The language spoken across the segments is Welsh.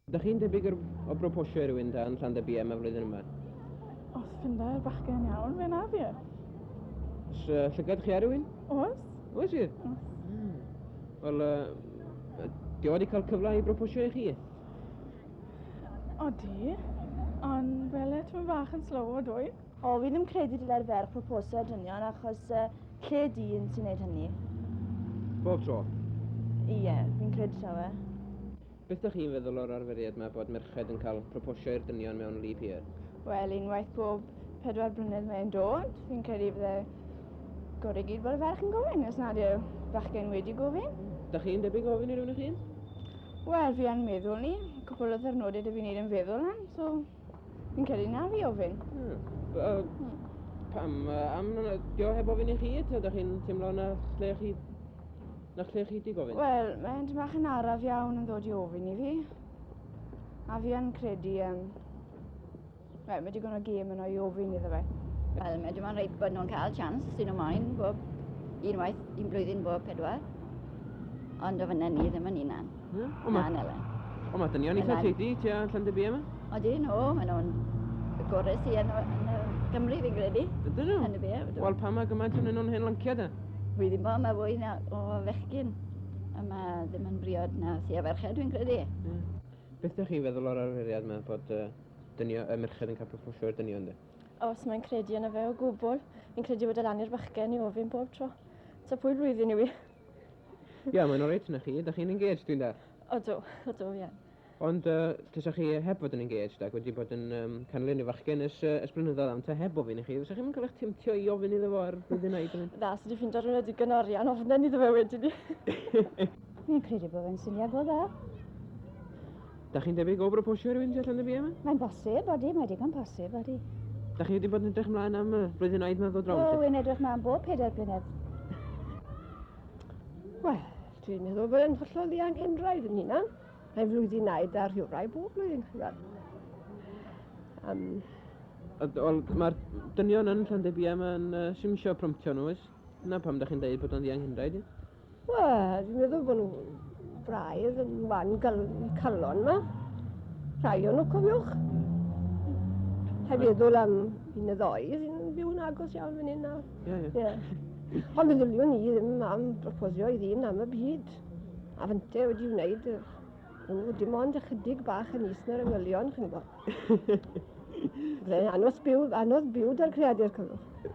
Dach chi'n debyg o broposio i rywun da yn Llandybiem y flwyddyn yma? Os ffinda'r bachgen iawn, fe na fi. Llygad chi ar rywun? Oes? Oes i? Wel, di wedi cael cyfle i broposio i chi? Odi, ond fel et mae'n bach yn slow o dwy. O, fi ddim credu dyle'r ferch proposo dynion achos lle dyn sy'n neud hynny. Bob tro? Ie, fi'n credu so e. Beth ydych chi'n feddwl o'r arferiad yma bod merched yn cael proposio i'r dynion mewn leap year? Wel, unwaith bob 4 blynedd mae'n dod, fi'n credu bydde gorau gyd bod y ferch yn gofyn, os nad yw bachgen wedi gofyn. Dach chi'n debyg ofyn i rywun eich hun? Wel, fi yn meddwl ni, cwpl o ddyrnodau dy fi'n neud yn feddwl am, so fi'n credu na fi ofyn. Pam, dio heb ofyn i chi, ydych chi'n teimlo na lle chi di gofyn? Wel, mae'n bach yn araf iawn yn dod i ofyn i fi. A fi yn credu, wel, mae digon o gêm yno i ofyn iddo fe. Wel, mae dim ond rhaid bod nhw'n cael chans sy'n ymlaen bob unwaith, un blwyddyn bob 4. Ond o fyna ni ddim yn unan. Na'n Elen. O, mae dynion eitha teidi tua Llandybiem yma? Odi, no, mae nhw'n y gorau sy'n yn Gymru fi'n credu. Ydyn nhw? Yn y be. Wel, pa mae gymaint yn nhw'n hen lanciad e? Fi ddim bod mae fwy o fechgyn. A mae ddim yn briod na thea ferched dwi'n credu. Beth ydych chi'n feddwl o'r arferiad yma bod merched yn cael proposio i'r dynion de? Os mae'n credu yna fe o gwbl, fi'n credu bod y lan i'r bachgen i ofyn bob tro. So pwy blwyddyn i fi? Ia, mae'n oreit yna chi. Ydych chi'n engaged dwi'n da? Odw, ie. Ond tysach chi heb fod yn engaged ac wedi bod yn canlyn i fachgen ys blynyddoedd am ta heb ofyn i chi. Fysach chi'n cael eich timtio i ofyn iddo fo ar blwyddyn aid? Na, sydd wedi ffindo rhywun wedi gynorian ofnen iddo fe wedyn ni. Fi'n credu bod fe'n syniad go dda. Da chi'n debyg o broposio rhywun tua Llandybiem yma? Mae'n bosib, odi, mae digon bosib, odi. Da chi wedi bod yn edrych ymlaen am blwyddyn aid yma ddod O, drawn? wy'n edrych ma'n bob 4 blynedd. Wel, dwi'n meddwl bod yn hollol ddiangenraidd yn hynna. Mae'n flwyddyn aid ar rhywrai bob blwyddyn. Wel, mae'r dynion yn Llandybiem yn simsio promptio nhw, oes? Yna pam da chi'n dweud bod o'n ddiangenraidd? Wel, dwi'n meddwl bod nhw'n braidd yn wan calon yma. Rhai o'n nhw cofiwch. Rhaid feddwl am un y ddoi sy'n byw'n agos iawn fan hyn nawr. Ie. Ond meddyliwn ni ddim am proposio i ddyn am y byd. A fynte wedi wneud dim ond ychydig bach yn is na'r ymwelion, chi'n gwybod. Anodd byw da'r creadur cyfwch.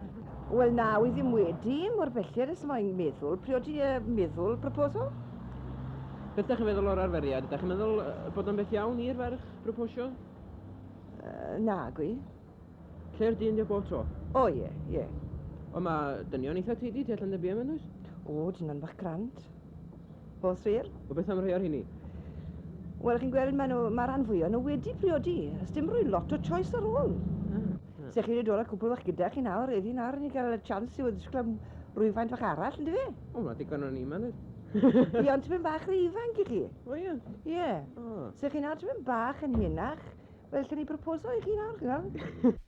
Wel na, wy ddim wedi, mor belled ys mae'n meddwl. Pryd oeddi meddwl proposal? Beth ydych chi'n meddwl o'r arferiad? Ydych chi'n meddwl bod o'n beth iawn i'r ferch proposio? Na, gwi. Lle'r dyn dio bob tro? O ie. O, mae dynion eitha teidi tua Llandybiem yn oes? O, dyna'n bach grant. O, srir? O beth am rhai ar hynny? Wel, chi'n gweld mae rhan fwy nhw wedi priodi. Ys dim rwy lot o choice ar ôl. Se chi wedi dod â cwpl fach gyda chi nawr, eddi nawr ni gael y chance i ddysgu am rwyfaint fach arall, ynddi fe? O, mae digon o'n ni man. Ie, ond ti'n bach rhy ifanc i chi? O, ie. Ie. Se chi nawr ti'n bach yn hynach, wel, lle ni proposo i chi nawr, chi'n gweld?